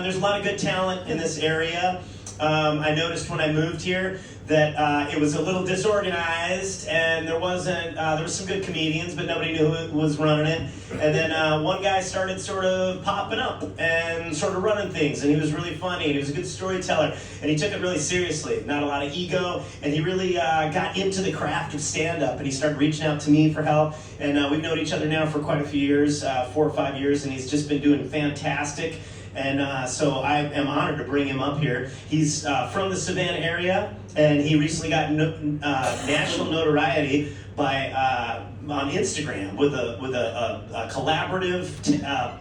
there's a lot of good talent in this area. I noticed when I moved here that it was a little disorganized, and there was some good comedians, but nobody knew who was running it. And then one guy started sort of popping up and sort of running things, and he was really funny, and he was a good storyteller, and he took it really seriously, not a lot of ego, and he really got into the craft of stand-up, and he started reaching out to me for help, and we've known each other now for quite a few years, 4 or 5 years, and he's just been doing fantastic. And so I am honored to bring him up here. He's from the Savannah area, and he recently got national notoriety by on Instagram with a collaborative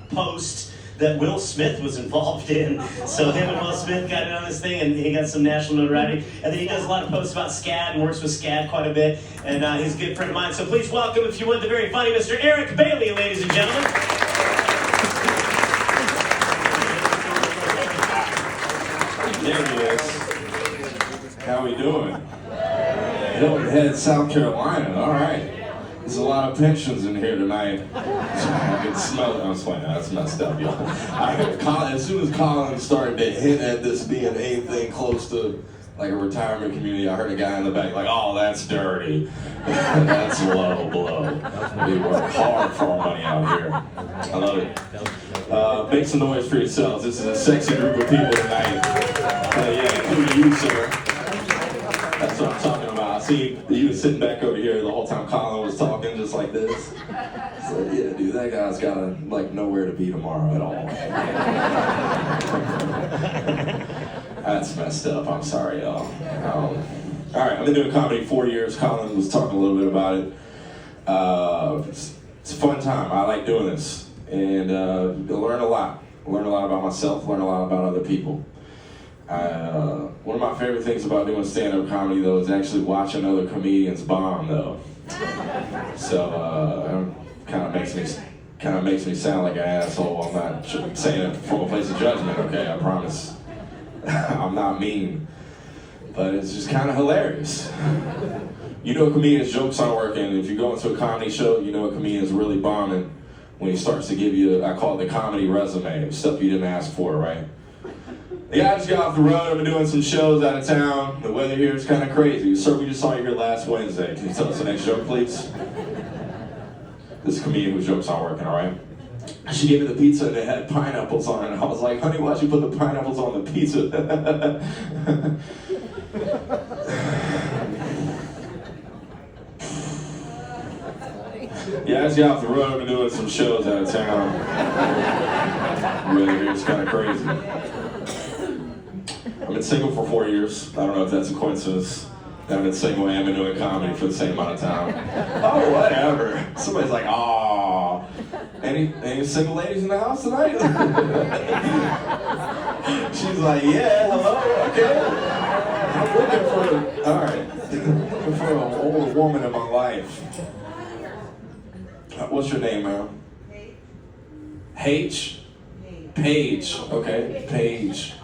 post that Will Smith was involved in. So him and Will Smith got in on this thing, and he got some national notoriety. And then he does a lot of posts about SCAD and works with SCAD quite a bit. And he's a good friend of mine. So please welcome, if you would, the very funny Mr. Eric Bailey, ladies and gentlemen. There he is. How we doing? Hilton Head, South Carolina. All right. There's a lot of pensions in here tonight. I can smell it. I'm just playing. That's messed up, y'all. As soon as Collin started to hint at this being anything close to like a retirement community, I heard a guy in the back like, "Oh, that's dirty. That's low blow. We work hard for our money out here." I love it. Make some noise for yourselves. This is a sexy group of people tonight. Yeah, including you, sir. That's what I'm talking about. I see you sitting back over here the whole time Collin was talking, just like this. So yeah, dude, that guy's got like nowhere to be tomorrow at all. That's messed up. I'm sorry, y'all. All right, I've been doing comedy 4 years. Collin was talking a little bit about it. It's a fun time. I like doing this, and learn a lot. Learn a lot about myself. Learn a lot about other people. One of my favorite things about doing stand-up comedy, though, is actually watching other comedians bomb, though. So kind of makes me sound like an asshole. I'm not saying it from a place of judgment. Okay, I promise. I'm not mean, but it's just kind of hilarious. You know a comedian's jokes aren't working. If you go into a comedy show, you know a comedian's really bombing when he starts to give you, I call it the comedy resume, stuff you didn't ask for, right? Yeah, I just got off the road. I've been doing some shows out of town. The weather here is kind of crazy. Sir, we just saw you here last Wednesday. Can you tell us the next joke, please? This is a comedian whose jokes aren't working, all right? She gave me the pizza and it had pineapples on it. And I was like, honey, why'd you put the pineapples on the pizza? Yeah, I just got off the road. I've been doing some shows out of town. Really, here it's kind of crazy. I've been single for 4 years. I don't know if that's a coincidence. I've been single and been doing comedy for the same amount of time. Oh, whatever. Somebody's like, "Aw, any single ladies in the house tonight?" She's like, "Yeah, hello, okay. I'm looking for an older woman in my life." What's your name, ma'am? H? Paige. Okay, Paige.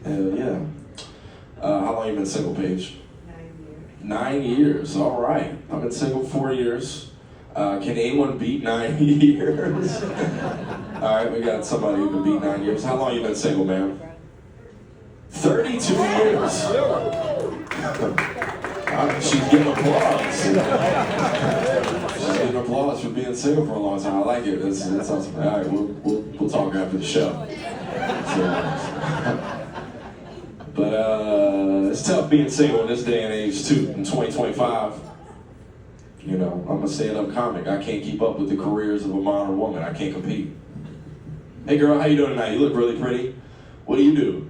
Yeah. How long you been single, Paige? 9 years, all right. I've been single 4 years. Can anyone beat 9 years? All right, we got somebody who can beat 9 years. How long you been single, ma'am? 32 years. She's getting applause. She's getting applause for being single for a long time. I like it. That's awesome. All right, we'll talk after the show. But it's tough being single in this day and age too. In 2025, you know, I'm a stand-up comic. I can't keep up with the careers of a modern woman. I can't compete. Hey girl, how you doing tonight? You look really pretty. What do you do?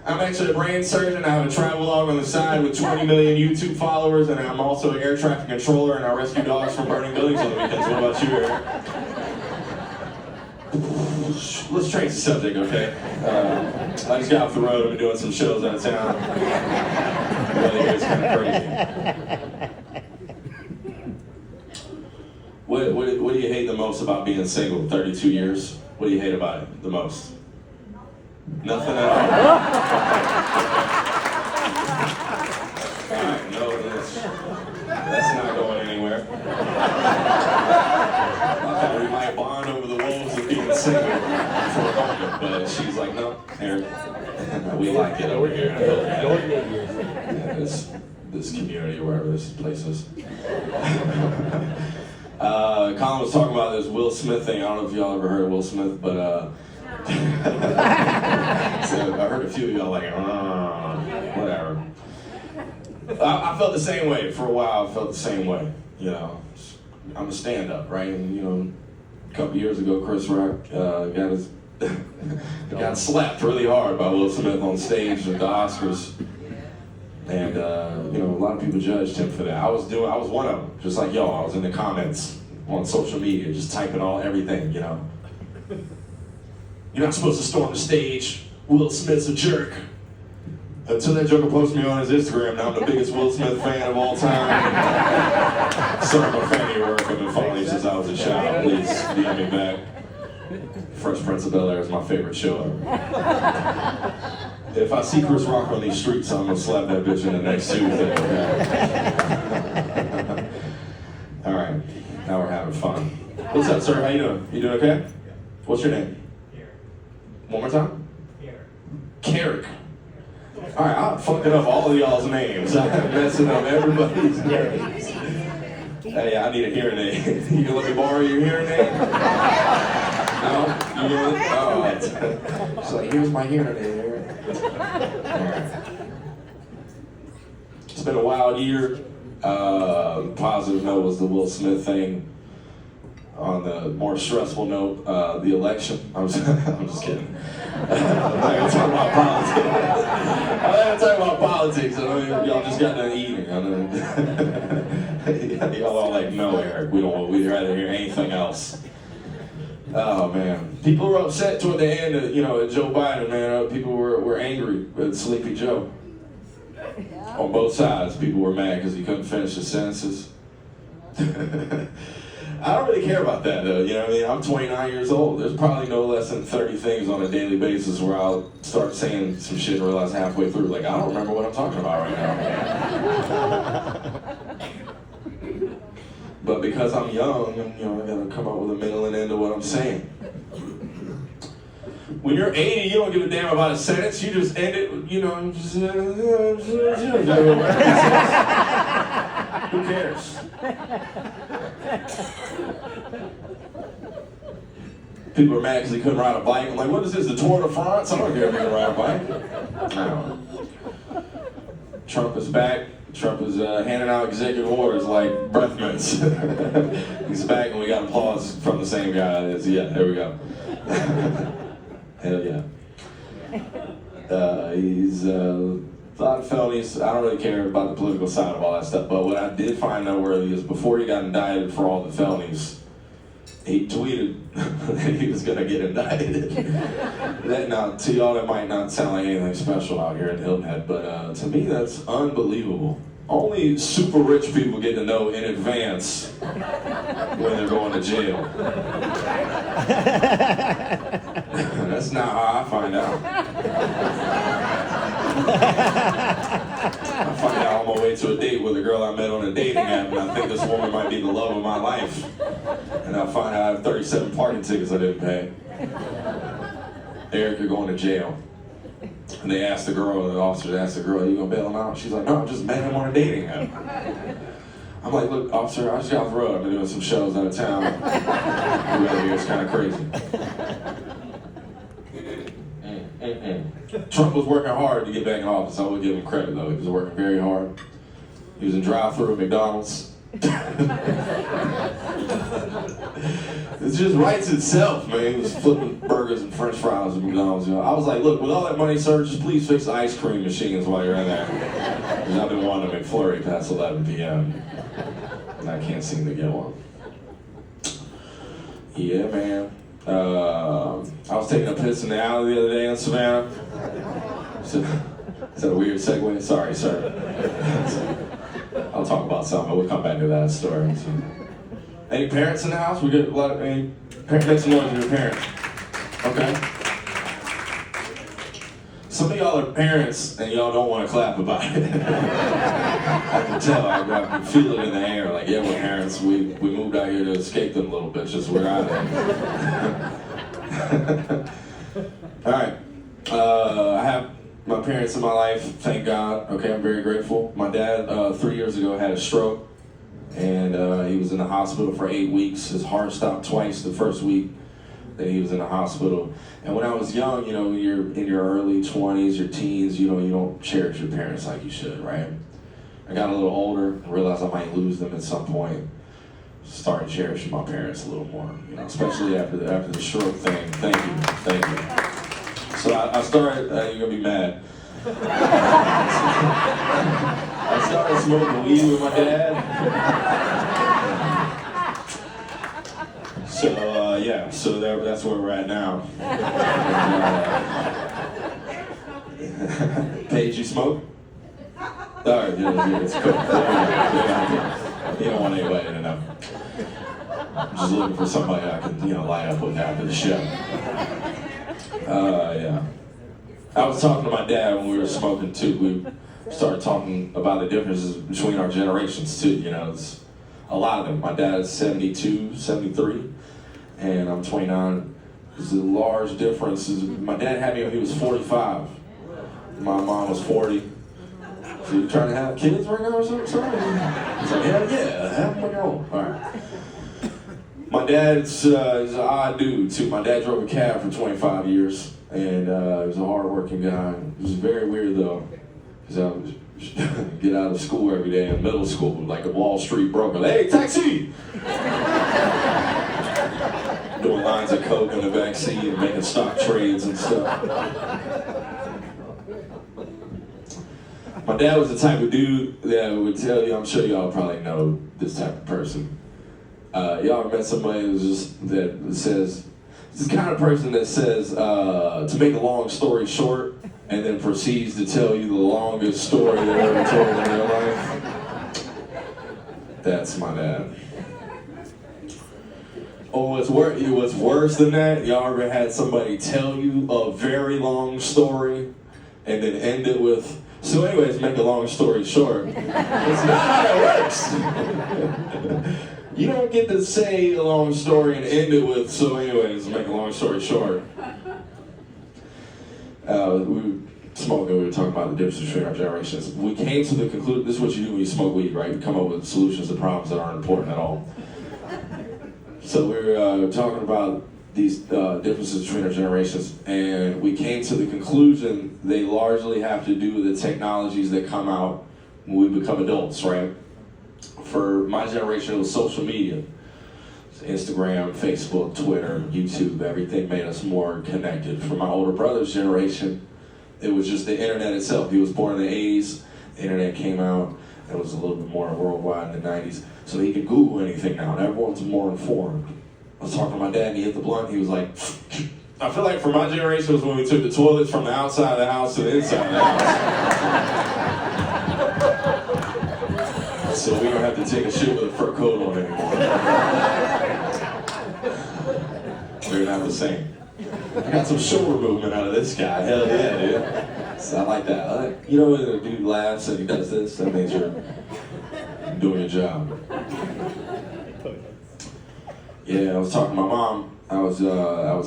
I'm actually a brain surgeon. I have a travel log on the side with 20 million YouTube followers, and I'm also an air traffic controller, and I rescue dogs from burning buildings on the weekends. What about you, Eric? Let's change the subject, okay? I just got off the road. I've been doing some shows out of town. Really, it's kind of crazy. What do you hate the most about being single 32 years? What do you hate about it the most? Nothing at all. Alright, no, that's not going anywhere. I thought we might bond over the woes of being single for a moment, but she's like, no, Eric? We like it over here. Yeah, this community, wherever this place is. Collin was talking about this Will Smith thing. I don't know if y'all ever heard of Will Smith, but so I heard a few of y'all like, whatever. I felt the same way for a while. I felt the same way. You know, I'm a stand-up, right? And you know, a couple years ago, Chris Rock got slapped really hard by Will Smith on stage at the Oscars. And you know, a lot of people judged him for that. I was one of them, just like y'all. I was in the comments on social media, just typing everything, you know. You're not supposed to storm the stage. Will Smith's a jerk. Until that joker posted me on his Instagram, now I'm the biggest Will Smith fan of all time. Sorry, my fan of your work. I've been following you since I was a child. Please DM me back. Fresh Prince of Bel-Air is my favorite show ever. If I see Chris Rock on these streets, I'm gonna slap that bitch in the next Tuesday. Okay? All right, now we're having fun. What's up, sir? How you doing? You doing okay? What's your name? One more time? Carrick. All right, I'm fucking up all of y'all's names. I'm messing up everybody's names. Hey, I need a hearing aid. You gonna let me borrow your hearing aid? No? You gonna? Oh. She's like, here's my hearing aid. It's been a wild year. Positive note was the Will Smith thing. On the more stressful note, the election. I'm just kidding. I'm not gonna talk about politics. I'm not gonna talk about politics. I know y'all just got done eating. Y'all are like, no, Eric, we'd rather hear anything else. Oh man, people were upset toward the end of, at Joe Biden, man. People were angry with Sleepy Joe. On both sides, people were mad because he couldn't finish his sentences. I don't really care about that though, you know what I mean? I'm 29 years old. There's probably no less than 30 things on a daily basis where I'll start saying some shit and realize halfway through, like, I don't remember what I'm talking about right now. But because I'm young, I gotta come up with a middle and end of what I'm saying. When you're 80, you don't give a damn about a sentence. You just end it, who cares? People are mad because they couldn't ride a bike. I'm like, what is this, the Tour de France? I don't care if they can ride a bike. No. Trump is back. Trump is handing out executive orders like breath mints. He's back and we got applause from the same guy. Yeah, there we go. Hell yeah. He's a lot of felonies. I don't really care about the political side of all that stuff, but what I did find noteworthy is before he got indicted for all the felonies, he tweeted that he was going to get indicted. Now, to y'all, that might not sound like anything special out here in Hilton Head, but to me, that's unbelievable. Only super rich people get to know in advance when they're going to jail. That's not how I find out. I find out on my way to a date with a girl I met on a dating app, and I think this woman might be the love of my life. And I find out I have 37 parking tickets I didn't pay. Eric, you're going to jail. And they asked the officers asked the girl, you gonna bail him out? She's like, no, I just met him on a dating app. I'm like, look, officer, I just got off the road. I've been doing some shows out of town. The weather here is kind of crazy. Trump was working hard to get back in office. I would give him credit, though. He was working very hard. He was in drive-thru at McDonald's. It just writes itself, man. He was flipping burgers and french fries at McDonald's. I was like, look, with all that money, sir, just please fix the ice cream machines while you're in there. Because I've been wanting a McFlurry past 11 p.m. and I can't seem to get one. Yeah, man. I was taking a piss in the alley the other day in Savannah. Is that a weird segue? Sorry, sir. I'll talk about something, but we'll come back to that story. So. Any parents in the house? We get a lot of any parents. Make some noise with your parents. Okay. Some of y'all are parents and y'all don't want to clap about it. I can tell. I can feel it in the air. Like, yeah, we're parents. We moved out here to escape them little bitches. We're out of here. All right. I have my parents in my life, thank God. Okay, I'm very grateful. My dad, 3 years ago, had a stroke, and he was in the hospital for 8 weeks. His heart stopped twice the first week that he was in the hospital. And when I was young, when you're in your early 20s, your teens, you don't cherish your parents like you should, right? I got a little older and realized I might lose them at some point. Started cherishing my parents a little more, especially after the stroke thing. Thank you. So I started, you're gonna be mad. I started smoking weed with my dad. So that's where we're at now. Paige, you smoke? Alright, yeah, it's cool. You don't want anybody to know. I'm just looking for somebody I can, line up with after the show. Yeah. I was talking to my dad when we were smoking too. We started talking about the differences between our generations too. It's a lot of them. My dad's 72, 73, and I'm 29. There's a large difference. My dad had me when he was 45. My mom was 40. So you trying to have kids right now or something? He's like, hell yeah, have them on your own. All right. My dad's he's an odd dude too. My dad drove a cab for 25 years, and he was a hard-working guy. It was very weird though, because I would get out of school every day in middle school like a Wall Street broker. Hey, taxi! Doing lines of coke in the back seat and making stock trades and stuff. My dad was the type of dude that would tell you, I'm sure y'all probably know this type of person. Y'all ever met somebody that says, this kind of person that says, to make a long story short, and then proceeds to tell you the longest story they've ever told in their life? That's my dad. Oh, it was worse than that. Y'all ever had somebody tell you a very long story and then end it with, so anyways, make a long story short. It's not how that works. You don't get to say a long story and end it with, so anyways, make a long story short. We were smoking, we were talking about the difference between our generations. We came to the conclusion, this is what you do when you smoke weed, right? You come up with solutions to problems that aren't important at all. So we were talking about these differences between our generations, and we came to the conclusion they largely have to do with the technologies that come out when we become adults, right? For my generation, it was social media. Instagram, Facebook, Twitter, YouTube, everything made us more connected. For my older brother's generation, it was just the internet itself. He was born in the 80s, the internet came out, it was a little bit more worldwide in the 90s, so he could Google anything now, and everyone's more informed. I was talking to my dad, and he hit the blunt, he was like, I feel like for my generation, it was when we took the toilets from the outside of the house to the inside of the house. So we don't have to take a shit with a fur coat on anymore. We're not the same. I got some shoulder movement out of this guy. Hell yeah, dude. So I like that. When a dude laughs and he does this, that means you're doing your job. Yeah, I was talking to my mom. I was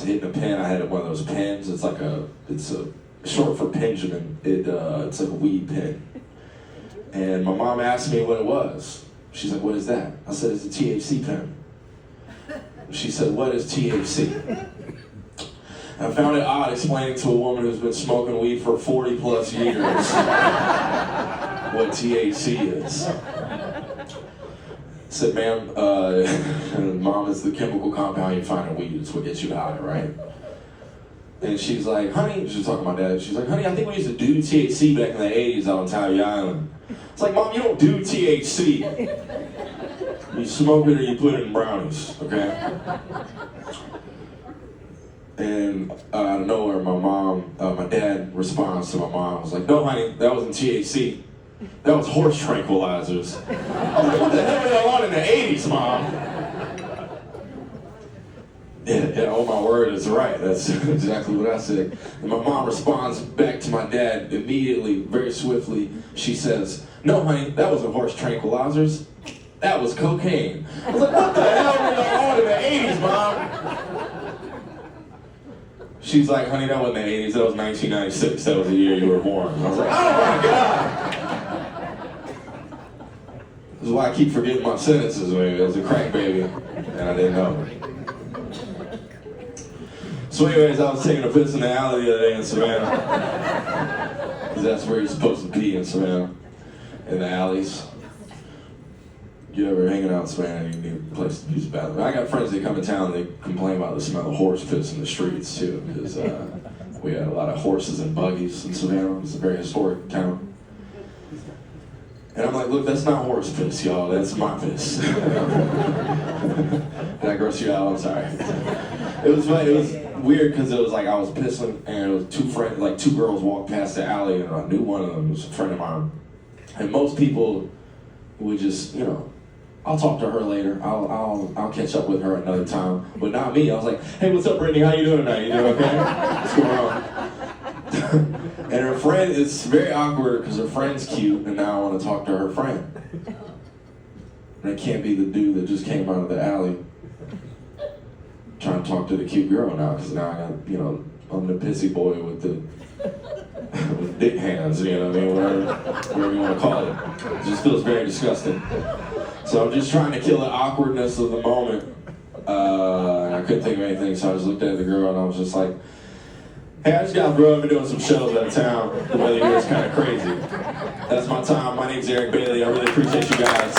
hitting a pen. I had one of those pens. It's short for Benjamin. It's like a weed pen. And my mom asked me what it was. She's like, what is that? I said, it's a THC pen. She said, what is THC? I found it odd explaining to a woman who's been smoking weed for 40 plus years what THC is. I said, ma'am, mom, is the chemical compound you find in weed. It's what gets you high, right? And she's like, honey, she's talking to my dad. She's like, honey, I think we used to do THC back in the 80s out on Tybee Island. It's like, mom, you don't do THC. You smoke it or you put it in brownies, okay? And out of nowhere, my dad responds to my mom. I was like, no, honey, that wasn't THC. That was horse tranquilizers. I was like, what the hell were y'all on in the 80s, Mom? Yeah, oh my word, it's right. That's exactly what I said. And my mom responds back to my dad immediately, very swiftly. She says, no, honey, that wasn't horse tranquilizers. That was cocaine. I was like, what the hell were y'all on in the 80s, Mom? She's like, honey, that wasn't the 80s, that was 1996, that was the year you were born. I was like, oh my God! This is why I keep forgetting my sentences, man. I was a crack baby, and I didn't know. So anyways, I was taking a piss in the alley the other day in Savannah. Because that's where you're supposed to pee in Savannah, in the alleys. You ever hanging out in Savannah and you need a place to use the bathroom. I got friends that come in town, they complain about the smell of horse piss in the streets too, because we had a lot of horses and buggies in Savannah. It's a very historic town. And I'm like, look, that's not horse piss, y'all, that's my piss. Did I gross you out? I'm sorry. It was weird because it was like I was pissing and it was two girls walked past the alley and I knew one of them was a friend of mine. And most people would just, you know, I'll talk to her later. I'll catch up with her another time. But not me. I was like, hey, what's up, Brittany? How you doing tonight? You doing okay? What's going on? And her friend, it's very awkward because her friend's cute, and now I want to talk to her friend. And it can't be the dude that just came out of the alley trying to talk to the cute girl now, because now I got, you know, I'm the pissy boy with the with dick hands, you know what I mean, whatever you want to call it. It just feels very disgusting. So I'm just trying to kill the awkwardness of the moment. And I couldn't think of anything, so I just looked at the girl and I was just like, hey, I just got through. I've been doing some shows out of town. The weather here is kind of crazy. That's my time. My name's Eric Bailey. I really appreciate you guys.